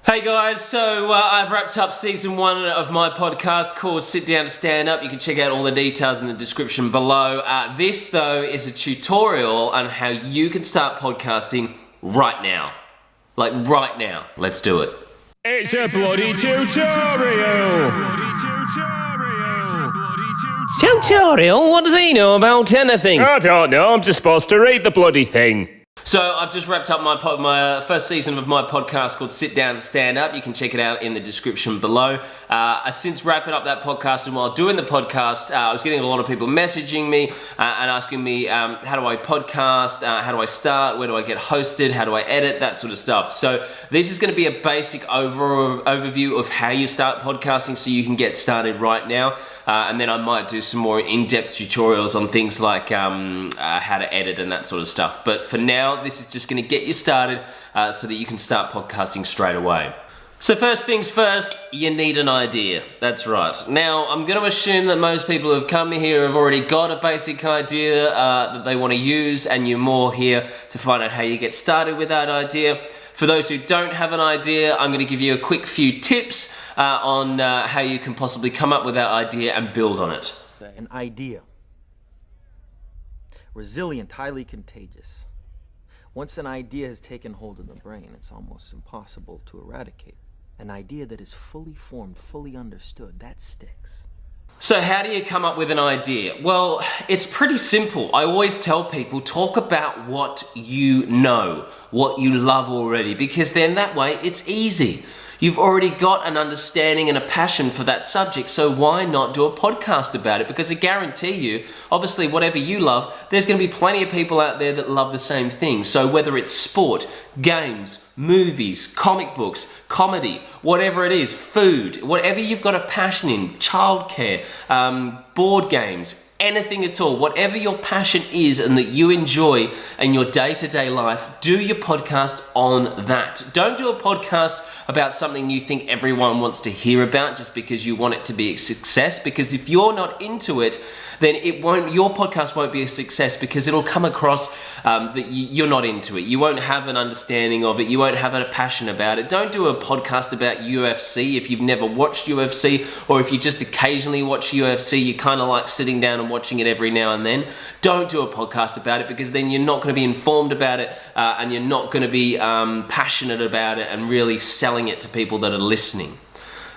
Hey guys, so I've wrapped up season 1 of my podcast called Sit Down to Stand Up. You can check out all the details in the description below. This though is a tutorial on how you can start podcasting right now. Like right now. Let's do it. It's a bloody tutorial! Tutorial? What does he know about anything? I don't know, I'm just supposed to read the bloody thing. So I've just wrapped up my first season of my podcast called Sit Down to Stand Up. You can check it out in the description below. Since wrapping up that podcast and while doing the podcast, I was getting a lot of people messaging me and asking me how do I podcast, how do I start, where do I get hosted, how do I edit, that sort of stuff. So this is going to be a basic overview of how you start podcasting so you can get started right now. And then I might do some more in-depth tutorials on things like how to edit and that sort of stuff. But for now, this is just going to get you started so that you can start podcasting straight away. So first things first, you need an idea. That's right. Now, I'm going to assume that most people who have come here have already got a basic idea that they want to use, and you're more here to find out how you get started with that idea. For those who don't have an idea, I'm going to give you a quick few tips on how you can possibly come up with that idea and build on it. An idea. Resilient, highly contagious. Once an idea has taken hold of the brain, it's almost impossible to eradicate. An idea that is fully formed, fully understood, that sticks. So how do you come up with an idea? Well, it's pretty simple. I always tell people, talk about what you know, what you love already, because then that way it's easy. You've already got an understanding and a passion for that subject, so why not do a podcast about it? Because I guarantee you, obviously whatever you love, there's going to be plenty of people out there that love the same thing. So whether it's sport, games, movies, comic books, comedy, whatever it is, food, whatever you've got a passion in, childcare, board games, anything at all, whatever your passion is and that you enjoy in your day-to-day life, do your podcast on that. Don't do a podcast about something you think everyone wants to hear about just because you want it to be a success, because if you're not into it, then your podcast won't be a success because it'll come across that you're not into it. You won't have an understanding of it. You won't have a passion about it. Don't do a podcast about UFC if you've never watched UFC, or if you just occasionally watch UFC, you kind of like sitting down and watching it every now and then. Don't do a podcast about it because then you're not going to be informed about it and you're not going to be passionate about it and really selling it to people that are listening.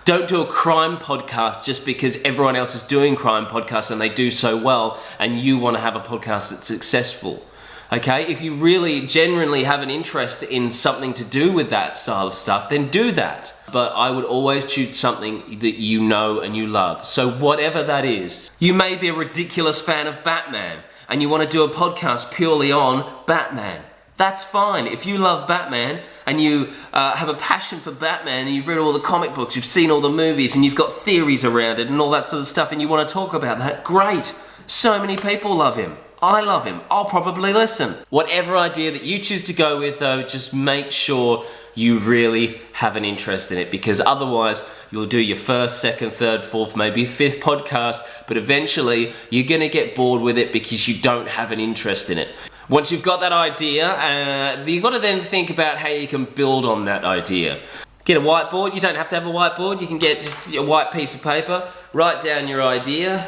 Don't do a crime podcast just because everyone else is doing crime podcasts and they do so well and you want to have a podcast that's successful. Okay, if you really genuinely have an interest in something to do with that style of stuff, then do that. But I would always choose something that you know and you love. So whatever that is, you may be a ridiculous fan of Batman and you want to do a podcast purely on Batman. That's fine. If you love Batman and you have a passion for Batman and you've read all the comic books, you've seen all the movies and you've got theories around it and all that sort of stuff and you want to talk about that, great. So many people love him. I love him. I'll probably listen. Whatever idea that you choose to go with though, just make sure you really have an interest in it, because otherwise you'll do your first, second, third, fourth, maybe fifth podcast, but eventually you're going to get bored with it because you don't have an interest in it. Once you've got that idea, you've got to then think about how you can build on that idea. Get a whiteboard. You don't have to have a whiteboard. You can get just a white piece of paper, write down your idea,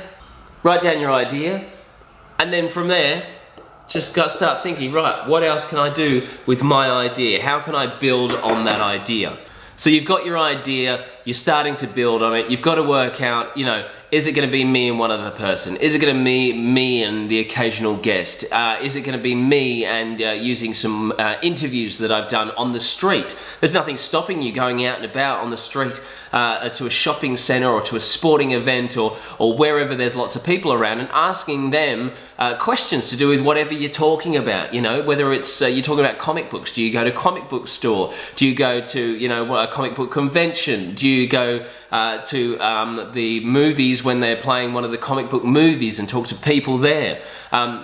and then from there, just start thinking, right, what else can I do with my idea? How can I build on that idea? So you've got your idea, you're starting to build on it, you've got to work out, is it going to be me and one other person? Is it going to be me and the occasional guest? Is it going to be me and using some interviews that I've done on the street? There's nothing stopping you going out and about on the street to a shopping centre or to a sporting event or wherever there's lots of people around and asking them questions to do with whatever you're talking about. Whether it's you're talking about comic books, do you go to a comic book store? Do you go to a comic book convention? Do you go to the movies when they're playing one of the comic book movies and talk to people there.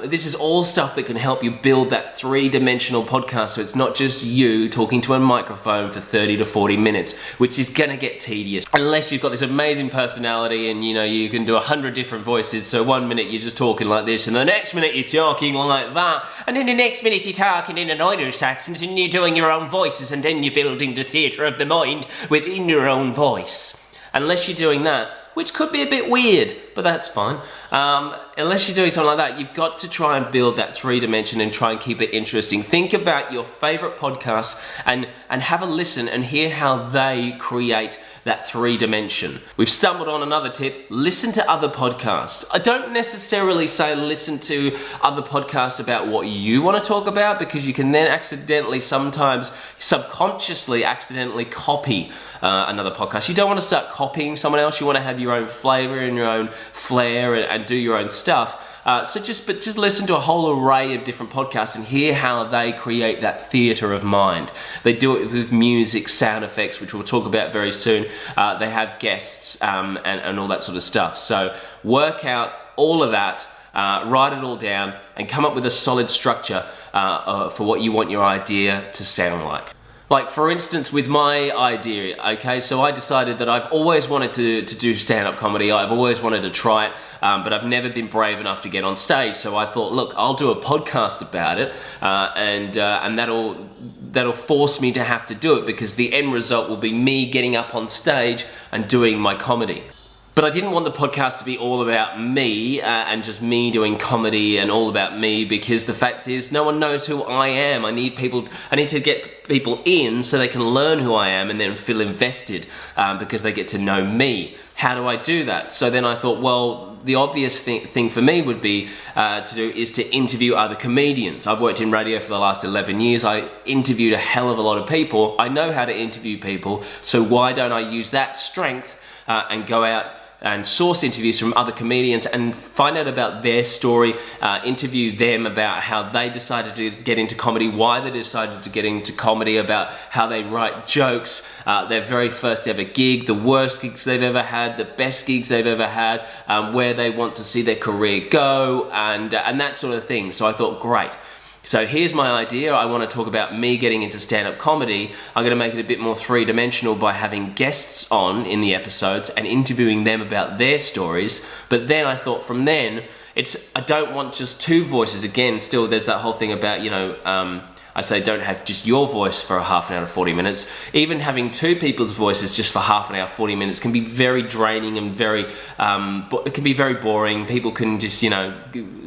This is all stuff that can help you build that three-dimensional podcast, so it's not just you talking to a microphone for 30 to 40 minutes, which is gonna get tedious unless you've got this amazing personality and you can do 100 different voices. So 1 minute you're just talking like this, and the next minute you're talking like that, and then the next minute you're talking in an Irish accent, and you're doing your own voices, and then you're building the theatre of the mind within your own voice. Unless you're doing that, which could be a bit weird, but that's fine. Unless you're doing something like that, you've got to try and build that 3-dimension and try and keep it interesting. Think about your favorite podcasts and have a listen and hear how they create that 3-dimension. We've stumbled on another tip: listen to other podcasts. I don't necessarily say listen to other podcasts about what you want to talk about, because you can then accidentally, sometimes subconsciously accidentally copy another podcast. You don't want to start copying someone else. You want to have your own flavor and your own flair and do your own stuff. So just listen to a whole array of different podcasts and hear how they create that theater of mind. They do it with music, sound effects, which we'll talk about very soon. They have guests and all that sort of stuff. So work out all of that, write it all down, and come up with a solid structure for what you want your idea to sound like. Like, for instance, with my idea, okay, so I decided that I've always wanted to do stand-up comedy. I've always wanted to try it, but I've never been brave enough to get on stage. So I thought, look, I'll do a podcast about it, and that'll force me to have to do it, because the end result will be me getting up on stage and doing my comedy. But I didn't want the podcast to be all about me and just me doing comedy and all about me, because the fact is no one knows who I am. I need to get people in so they can learn who I am and then feel invested because they get to know me. How do I do that? So then I thought, well, the obvious thing for me would be to do is to interview other comedians. I've worked in radio for the last 11 years. I interviewed a hell of a lot of people. I know how to interview people, so why don't I use that strength and go out and source interviews from other comedians and find out about their story, interview them about how they decided to get into comedy, why they decided to get into comedy, about how they write jokes, their very first ever gig, the worst gigs they've ever had, the best gigs they've ever had, where they want to see their career go, and that sort of thing. So I thought, great. So here's my idea. I want to talk about me getting into stand-up comedy. I'm going to make it a bit more three-dimensional by having guests on in the episodes and interviewing them about their stories. But then I thought from then, I don't want just two voices. Again, still there's that whole thing about, I say don't have just your voice for a half an hour to 40 minutes. Even having two people's voices just for half an hour, 40 minutes can be very draining and it can be very boring. People can just,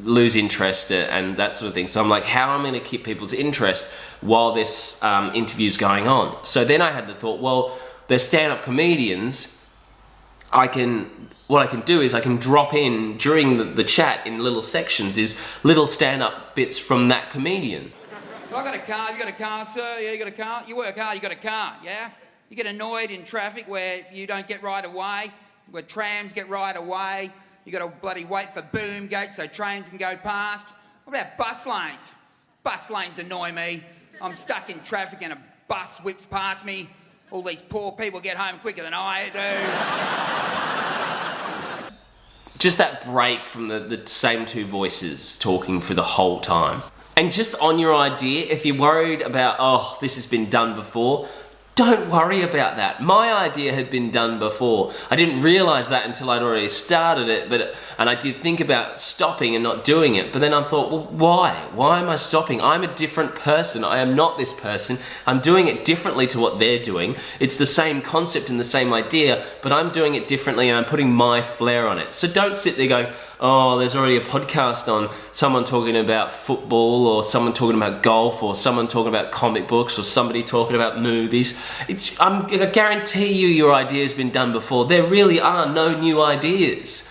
lose interest and that sort of thing. So I'm like, how am I going to keep people's interest while this interview's going on? So then I had the thought, well, they're stand-up comedians. What I can do is I can drop in during the chat in little sections is little stand-up bits from that comedian. I got a car, you got a car, sir? Yeah, you got a car? You work hard, you got a car, yeah? You get annoyed in traffic where you don't get right away, where trams get right away, you got to bloody wait for boom gates so trains can go past. What about bus lanes? Bus lanes annoy me. I'm stuck in traffic and a bus whips past me. All these poor people get home quicker than I do. Just that break from the same two voices talking for the whole time. And just on your idea, if you're worried about, oh, this has been done before, don't worry about that. My idea had been done before. I didn't realize that until I'd already started it, and I did think about stopping and not doing it, but then I thought, well, why? Why am I stopping? I'm a different person. I am not this person. I'm doing it differently to what they're doing. It's the same concept and the same idea, but I'm doing it differently and I'm putting my flair on it. So don't sit there going, oh, there's already a podcast on someone talking about football or someone talking about golf or someone talking about comic books or somebody talking about movies. I guarantee you your idea has been done before. There really are no new ideas.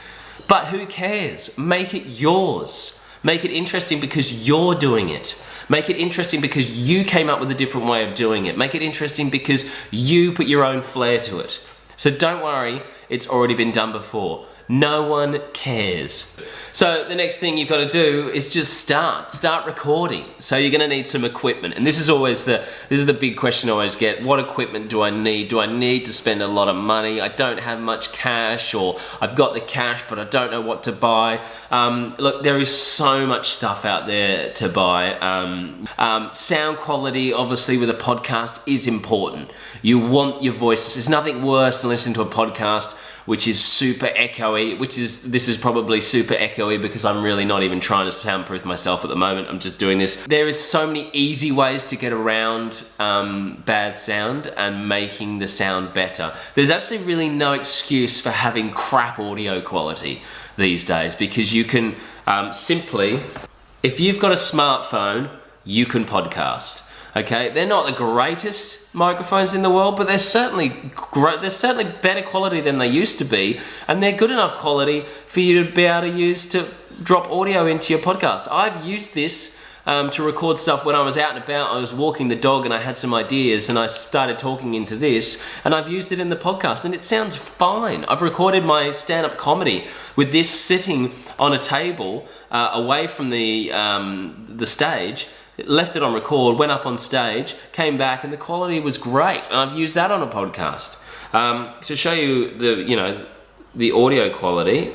But who cares? Make it yours. Make it interesting because you're doing it. Make it interesting because you came up with a different way of doing it. Make it interesting because you put your own flair to it. So don't worry, it's already been done before. No one cares. So the next thing you've got to do is just start recording. So you're going to need some equipment, and this is the big question I always get. What equipment do I need? Do I need to spend a lot of money? I don't have much cash, or I've got the cash but I don't know what to buy. Look, there is so much stuff out there to buy. Sound quality, obviously, with a podcast is important. You want your voice. There's nothing worse than listening to a podcast which is super echoey, this is probably super echoey because I'm really not even trying to soundproof myself at the moment. I'm just doing this. There is so many easy ways to get around bad sound and making the sound better. There's actually really no excuse for having crap audio quality these days, because you can simply, if you've got a smartphone, you can podcast. Okay, they're not the greatest microphones in the world, but they're certainly better quality than they used to be, and they're good enough quality for you to be able to use to drop audio into your podcast. I've used this to record stuff when I was out and about. I was walking the dog and I had some ideas and I started talking into this, and I've used it in the podcast and it sounds fine. I've recorded my stand-up comedy with this sitting on a table away from the stage. Left it on record, went up on stage, came back, and the quality was great. And I've used that on a podcast. To show you the audio quality,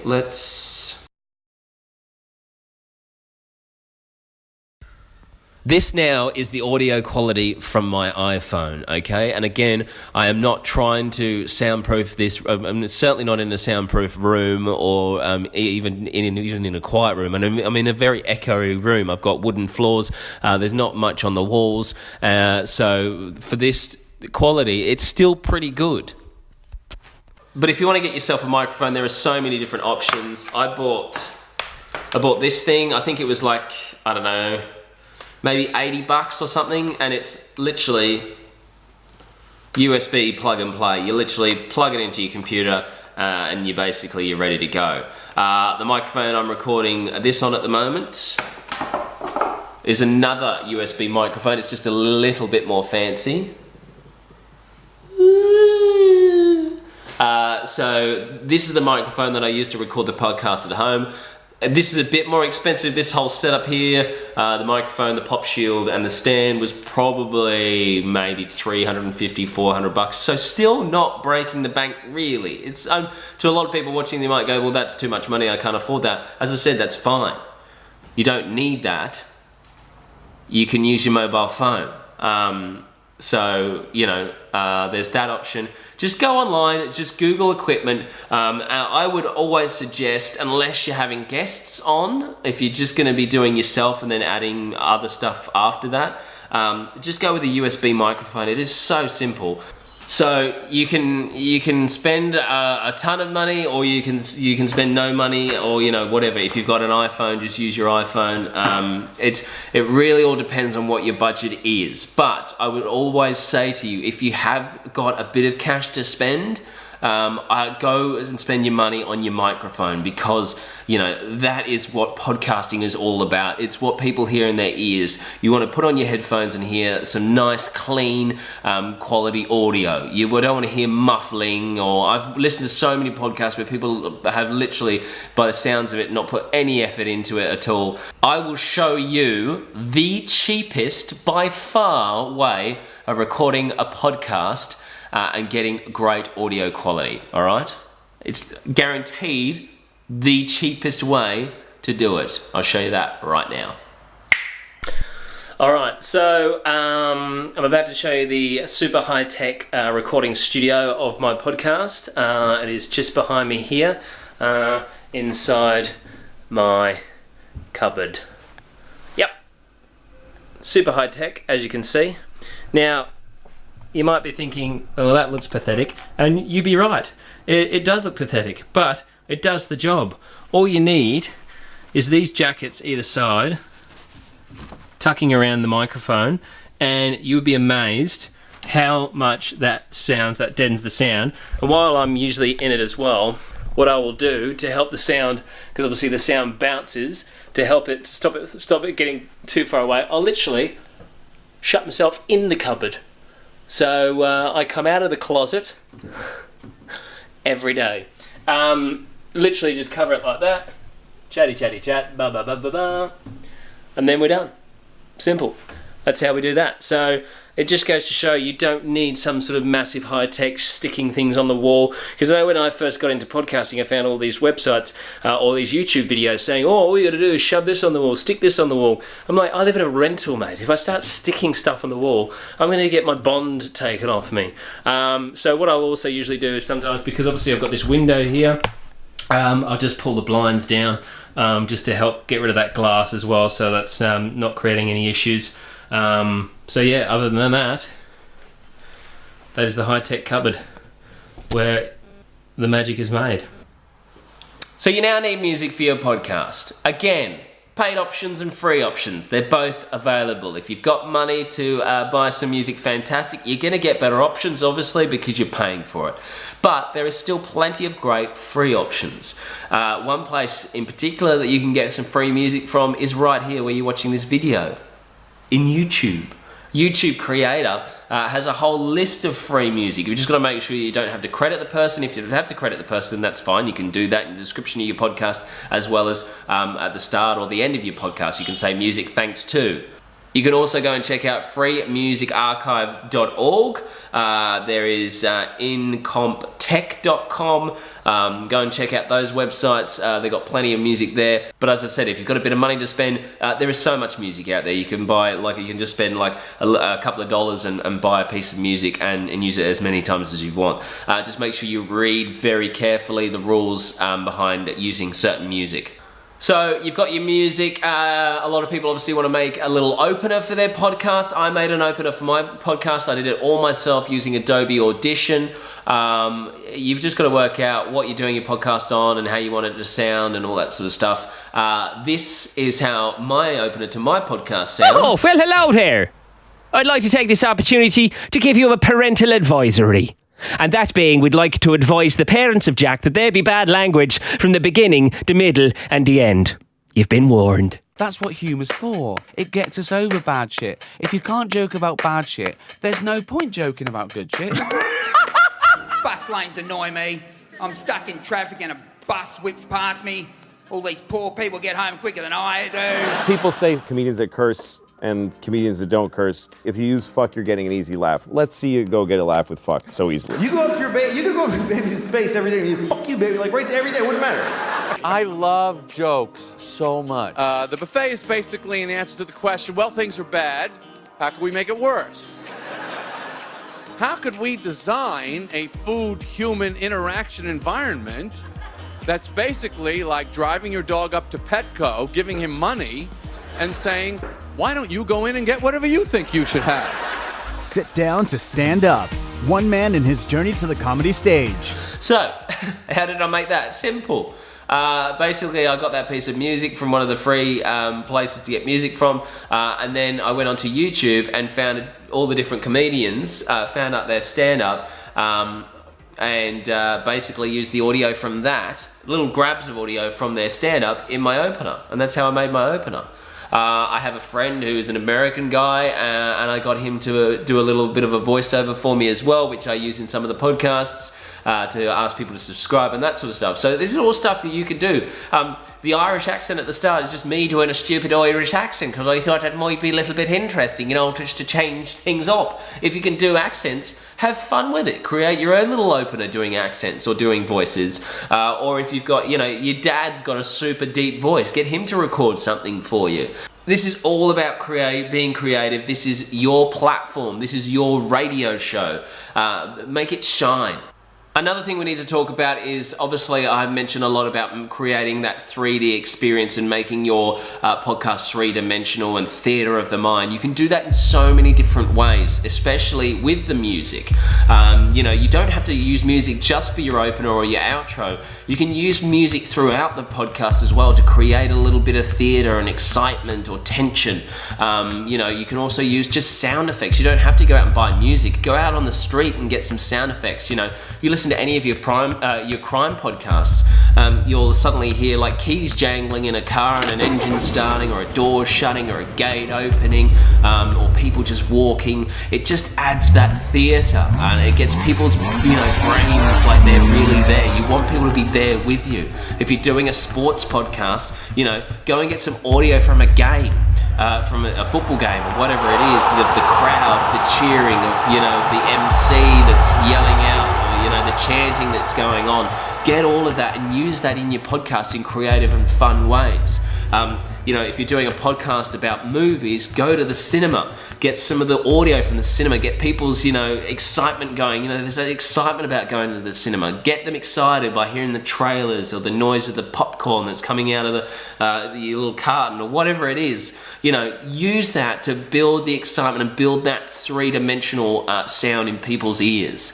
This now is the audio quality from my iPhone, okay? And again, I am not trying to soundproof this. I'm certainly not in a soundproof room, or even in a quiet room. And I'm in a very echoey room. I've got wooden floors. There's not much on the walls. So for this quality, it's still pretty good. But if you want to get yourself a microphone, there are so many different options. I bought this thing. I think it was like, I don't know, maybe $80 or something, and it's literally USB plug and play. You literally plug it into your computer and you're ready to go. The microphone I'm recording this on at the moment is another USB microphone. It's just a little bit more fancy. So this is the microphone that I use to record the podcast at home. This is a bit more expensive. This whole setup here, the microphone, the pop shield, and the stand was probably maybe $350, $400. So still not breaking the bank, really. It's to a lot of people watching, they might go, well, that's too much money, I can't afford that. As I said, that's fine. You don't need that. You can use your mobile phone. So, there's that option. Just go online, just Google equipment. I would always suggest, unless you're having guests on, if you're just going to be doing yourself and then adding other stuff after that, just go with a USB microphone. It is so simple. So you can spend a ton of money, or you can spend no money, or whatever. If you've got an iPhone, just use your iPhone. It really all depends on what your budget is. But I would always say to you, if you have got a bit of cash to spend, go and spend your money on your microphone, because that is what podcasting is all about. It's what people hear in their ears. You want to put on your headphones and hear some nice, clean, quality audio. You don't want to hear muffling, or I've listened to so many podcasts where people have literally, by the sounds of it, not put any effort into it at all. I will show you the cheapest, by far, way of recording a podcast and getting great audio quality, all right? It's guaranteed the cheapest way to do it. I'll show you that right now. All right, so I'm about to show you the super high-tech recording studio of my podcast. It is just behind me here, inside my cupboard. Yep, super high-tech, as you can see. Now, you might be thinking, oh, that looks pathetic, and you'd be right. It does look pathetic, but it does the job. All you need is these jackets either side, tucking around the microphone, and you would be amazed how much that deadens the sound. And while I'm usually in it as well, what I will do to help the sound, because obviously the sound bounces, to help it stop it getting too far away, I'll literally shut myself in the cupboard. So I come out of the closet every day. literally just cover it like that. Chatty, chatty, chat. Ba, ba, ba, ba, ba. And then we're done. Simple. That's how we do that. So it just goes to show you don't need some sort of massive high-tech sticking things on the wall. Because I know when I first got into podcasting, I found all these websites, all these YouTube videos saying, all you got to do is shove this on the wall, stick this on the wall. I'm like, I live in a rental, mate. If I start sticking stuff on the wall, I'm going to get my bond taken off me. So what I'll also usually do is sometimes, because obviously I've got this window here, I'll just pull the blinds down just to help get rid of that glass as well, so that's not creating any issues. So yeah, other than that is the high-tech cupboard where the magic is made. So you now need music for your podcast. Again, paid options and free options, they're both available. If you've got money to buy some music, fantastic. You're going to get better options, obviously, because you're paying for it. But there is still plenty of great free options. One place in particular that you can get some free music from is right here where you're watching this video. In YouTube. YouTube Creator has a whole list of free music. You've just got to make sure you don't have to credit the person. If you don't have to credit the person, that's fine. You can do that in the description of your podcast, as well as at the start or the end of your podcast. You can say music thanks to. You can also go and check out freemusicarchive.org. There is incomptech.com. Go and check out those websites. They've got plenty of music there. But as I said, if you've got a bit of money to spend, there is so much music out there. You can buy, you can just spend a couple of dollars and buy a piece of music and use it as many times as you want. Just make sure you read very carefully the rules behind using certain music. So you've got your music. A lot of people obviously want to make a little opener for their podcast. I made an opener for my podcast. I did it all myself using Adobe Audition. You've just got to work out what you're doing your podcast on and how you want it to sound and all that sort of stuff. This is how my opener to my podcast sounds. Oh, well, hello there. I'd like to take this opportunity to give you a parental advisory. And that being, we'd like to advise the parents of Jack that there be bad language from the beginning, the middle, and the end. You've been warned. That's what humour's for. It gets us over bad shit. If you can't joke about bad shit, there's no point joking about good shit. Bus lanes annoy me. I'm stuck in traffic and a bus whips past me. All these poor people get home quicker than I do. People say comedians that curse and comedians that don't curse. If you use fuck, you're getting an easy laugh. Let's see you go get a laugh with fuck so easily. You go up to your baby, you can go up to your baby's face every day and you fuck you, baby, like right every day, wouldn't matter. I love jokes so much. The buffet is basically an answer to the question, well, things are bad. How can we make it worse? How could we design a food-human interaction environment that's basically like driving your dog up to Petco, giving him money, and saying, why don't you go in and get whatever you think you should have? Sit down to stand up. One man in his journey to the comedy stage. So, how did I make that? Simple. Basically, I got that piece of music from one of the free places to get music from, and then I went onto YouTube and found all the different comedians, found out their stand-up, and basically used the audio from that, little grabs of audio from their stand-up in my opener, and that's how I made my opener. I have a friend who's an American guy, and I got him to do a little bit of a voiceover for me as well, which I use in some of the podcasts to ask people to subscribe and that sort of stuff. So this is all stuff that you can do. The Irish accent at the start is just me doing a stupid Irish accent because I thought it might be a little bit interesting, you know, just to change things up. If you can do accents, have fun with it. Create your own little opener doing accents or doing voices. Or if you've got, you know, your dad's got a super deep voice, get him to record something for you. This is all about being creative. This is your platform. This is your radio show. Make it shine. Another thing we need to talk about is, obviously, I've mentioned a lot about creating that 3D experience and making your podcast three-dimensional and theatre of the mind. You can do that in so many different ways, especially with the music. You know, you don't have to use music just for your opener or your outro. You can use music throughout the podcast as well to create a little bit of theatre and excitement or tension. You know, you can also use just sound effects. You don't have to go out and buy music. Go out on the street and get some sound effects. You know, you listen to any of your crime podcasts, you'll suddenly hear like keys jangling in a car and an engine starting, or a door shutting, or a gate opening, or people just walking. It just adds that theatre, and it gets people's brains like they're really there. You want people to be there with you. If you're doing a sports podcast, go and get some audio from a game. From a football game or whatever it is, of the crowd, the cheering, of the MC that's yelling out, or the chanting that's going on. Get all of that and use that in your podcast in creative and fun ways. If you're doing a podcast about movies, go to the cinema, get some of the audio from the cinema, get people's, excitement going. There's that excitement about going to the cinema. Get them excited by hearing the trailers or the noise of the popcorn that's coming out of the little carton or whatever it is. Use that to build the excitement and build that three-dimensional sound in people's ears.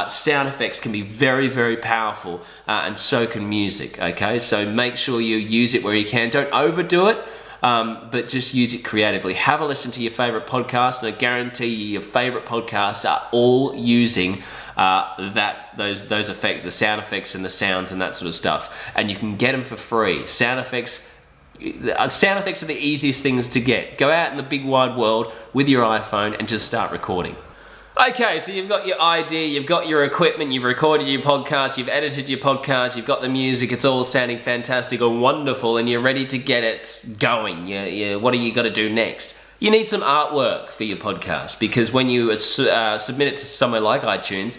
Sound effects can be very, very powerful, and so can music, okay? So make sure you use it where you can. Don't overdo it, but just use it creatively. Have a listen to your favorite podcast, and I guarantee you your favorite podcasts are all using those effects, the sound effects and the sounds and that sort of stuff. And you can get them for free. Sound effects are the easiest things to get. Go out in the big wide world with your iPhone and just start recording. Okay, so you've got your idea, you've got your equipment, you've recorded your podcast, you've edited your podcast, you've got the music, it's all sounding fantastic and wonderful, and you're ready to get it going. What do you got to do next? You need some artwork for your podcast, because when you submit it to somewhere like iTunes,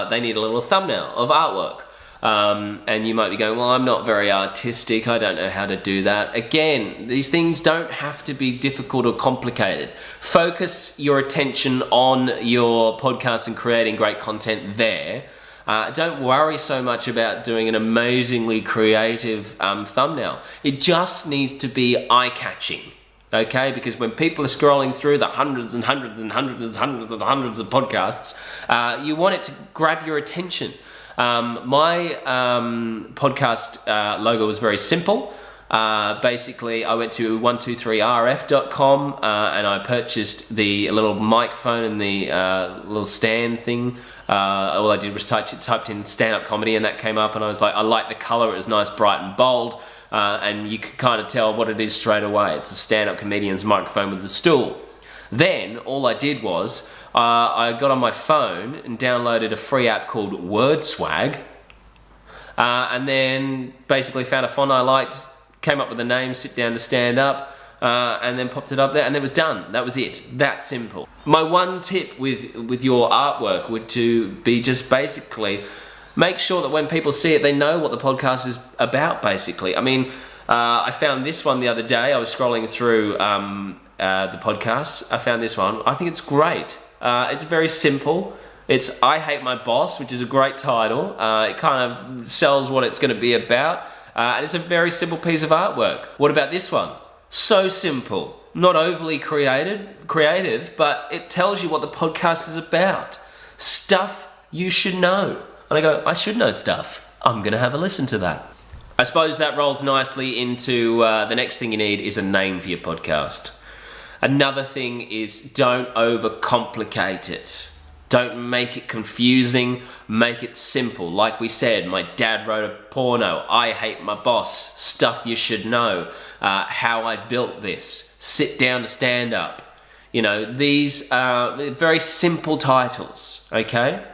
they need a little thumbnail of artwork. And you might be going, well, I'm not very artistic, I don't know how to do that. Again, these things don't have to be difficult or complicated. Focus your attention on your podcast and creating great content there. Don't worry so much about doing an amazingly creative thumbnail. It just needs to be eye-catching. Okay, because when people are scrolling through the hundreds and hundreds and hundreds and hundreds and hundreds of podcasts, you want it to grab your attention. My podcast logo was very simple. Basically, I went to 123rf.com and I purchased the little microphone and the little stand thing. All I did was typed in stand-up comedy, and that came up, and I was like, I like the color, it was nice, bright and bold, and you could kind of tell what it is straight away. It's a stand-up comedian's microphone with a stool. Then all I did was I got on my phone and downloaded a free app called WordSwag, and then basically found a font I liked, came up with a name, Sit Down to Stand Up, and then popped it up there, and it was done. That was it. That simple. My one tip with your artwork would to be just basically make sure that when people see it, they know what the podcast is about, basically. I mean, I found this one the other day. I was scrolling through the podcasts. I found this one. I think it's great. It's very simple. It's I Hate My Boss, which is a great title. It kind of sells what it's going to be about. And it's a very simple piece of artwork. What about this one? So simple. Not overly creative, but it tells you what the podcast is about. Stuff you should know. And I go, I should know stuff. I'm going to have a listen to that. I suppose that rolls nicely into the next thing you need is a name for your podcast. Another thing is don't overcomplicate it. Don't make it confusing, make it simple. Like we said, my dad wrote a porno, I Hate My Boss, Stuff You Should Know, How I Built This, Sit Down to Stand Up. These are very simple titles, okay?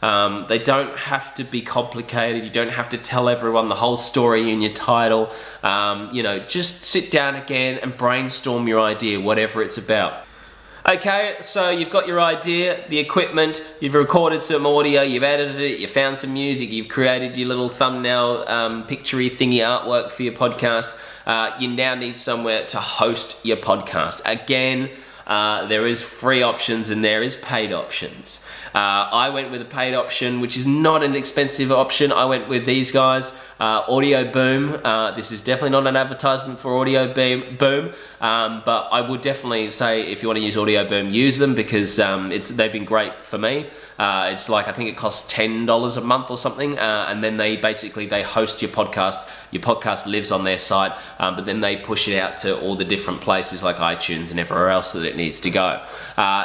They don't have to be complicated. You don't have to tell everyone the whole story in your title. Just sit down again and brainstorm your idea, whatever it's about. Okay, so you've got your idea, the equipment, you've recorded some audio, you've edited it, you found some music, you've created your little thumbnail, picture-y thingy artwork for your podcast. You now need somewhere to host your podcast. Again, there is free options and there is paid options. I went with a paid option, which is not an expensive option. I went with these guys, Audio Boom. This is definitely not an advertisement for Audio Boom, but I would definitely say if you want to use Audio Boom, use them because they've been great for me. It's like, I think it costs $10 a month or something, and then they host your podcast. Your podcast lives on their site, but then they push it out to all the different places like iTunes and everywhere else that it needs to go.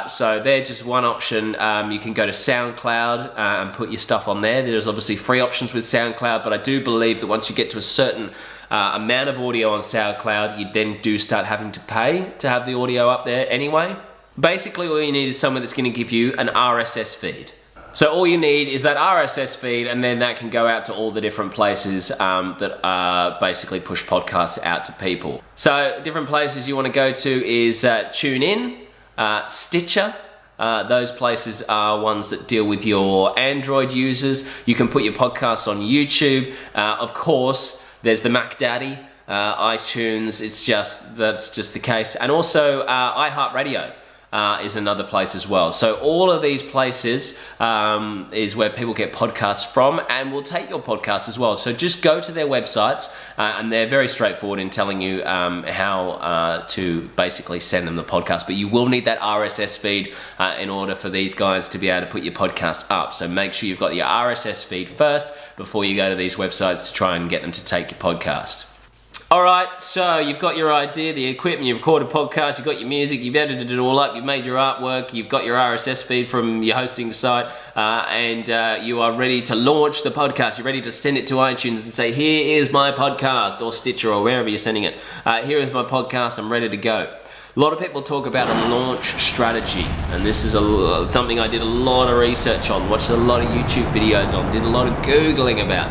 So they're just one option. You can go to SoundCloud and put your stuff on there. There's obviously free options with SoundCloud, but I do believe that once you get to a certain amount of audio on SoundCloud, you then do start having to pay to have the audio up there anyway. Basically, all you need is somewhere that's going to give you an RSS feed. So all you need is that RSS feed, and then that can go out to all the different places that basically push podcasts out to people. So different places you want to go to is TuneIn, Stitcher. Those places are ones that deal with your Android users. You can put your podcasts on YouTube. Of course, there's the Mac Daddy, iTunes. That's just the case. And also iHeartRadio. Is another place as well. So all of these places is where people get podcasts from, and will take your podcast as well. So just go to their websites, and they're very straightforward in telling you how to basically send them the podcast. But you will need that RSS feed in order for these guys to be able to put your podcast up. So make sure you've got your RSS feed first before you go to these websites to try and get them to take your podcast. Alright, so you've got your idea, the equipment, you've recorded a podcast, you've got your music, you've edited it all up, you've made your artwork, you've got your RSS feed from your hosting site, and you are ready to launch the podcast. You're ready to send it to iTunes and say, here is my podcast, or Stitcher, or wherever you're sending it. Here is my podcast, I'm ready to go. A lot of people talk about a launch strategy, and this is something I did a lot of research on, watched a lot of YouTube videos on, did a lot of Googling about.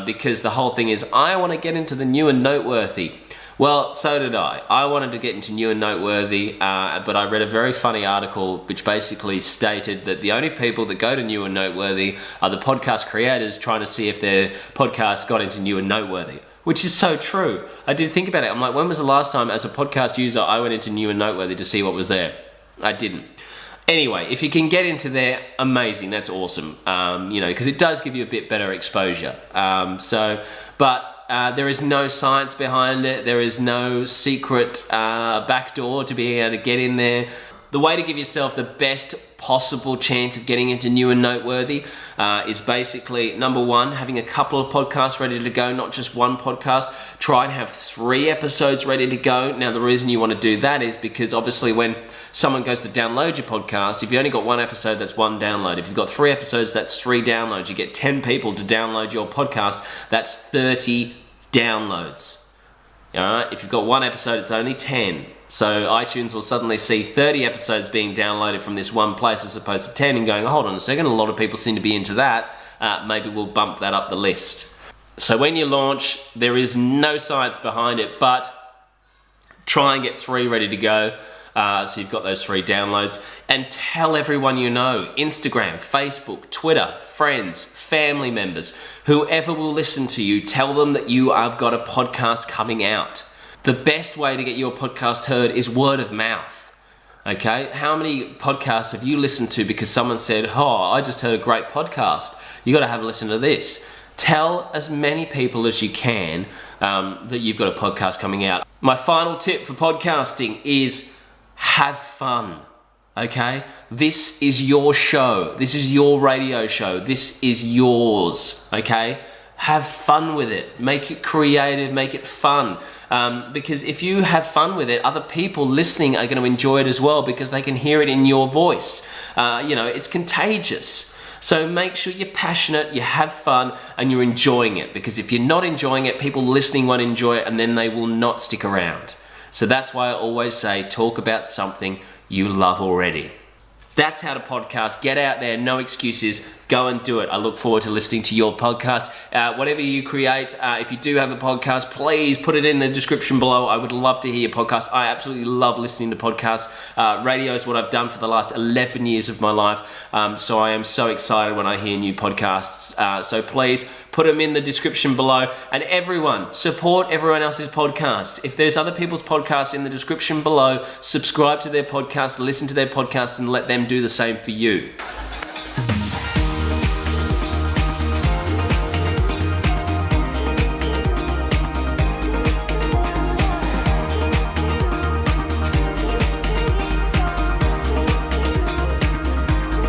Because the whole thing is, I want to get into the new and noteworthy. Well, so did I. I wanted to get into new and noteworthy, but I read a very funny article which basically stated that the only people that go to new and noteworthy are the podcast creators trying to see if their podcast got into new and noteworthy, which is so true. I did think about it. I'm like, when was the last time as a podcast user I went into new and noteworthy to see what was there? I didn't. Anyway, if you can get into there, amazing, that's awesome, because it does give you a bit better exposure. But there is no science behind it, there is no secret backdoor to be able to get in there. The way to give yourself the best possible chance of getting into new and noteworthy is basically, number one, having a couple of podcasts ready to go, not just one podcast. Try and have 3 episodes ready to go. Now, the reason you want to do that is because obviously when someone goes to download your podcast, if you only got 1 episode, that's 1 download. If you've got 3 episodes, that's 3 downloads. You get 10 people to download your podcast, that's 30 downloads. All right? If you've got 1 episode, it's only 10. So iTunes will suddenly see 30 episodes being downloaded from this one place as opposed to 10 and going, hold on a second, a lot of people seem to be into that. Maybe we'll bump that up the list. So when you launch, there is no science behind it, but try and get 3 ready to go. So you've got those 3 downloads, and tell everyone you know, Instagram, Facebook, Twitter, friends, family members, whoever will listen to you, tell them that you have got a podcast coming out. The best way to get your podcast heard is word of mouth, okay? How many podcasts have you listened to because someone said, oh, I just heard a great podcast. You gotta have a listen to this. Tell as many people as you can that you've got a podcast coming out. My final tip for podcasting is have fun, okay? This is your show. This is your radio show. This is yours, okay? Have fun with it. Make it creative, make it fun. Because if you have fun with it, other people listening are going to enjoy it as well because they can hear it in your voice. It's contagious. So make sure you're passionate, you have fun, and you're enjoying it. Because if you're not enjoying it, people listening won't enjoy it, and then they will not stick around. So that's why I always say, talk about something you love already. That's how to podcast. Get out there, no excuses. Go and do it. I look forward to listening to your podcast. Whatever you create, if you do have a podcast, please put it in the description below. I would love to hear your podcast. I absolutely love listening to podcasts. Radio is what I've done for the last 11 years of my life. So I am so excited when I hear new podcasts. So please put them in the description below. And everyone, support everyone else's podcasts. If there's other people's podcasts in the description below, subscribe to their podcast, listen to their podcast, and let them do the same for you.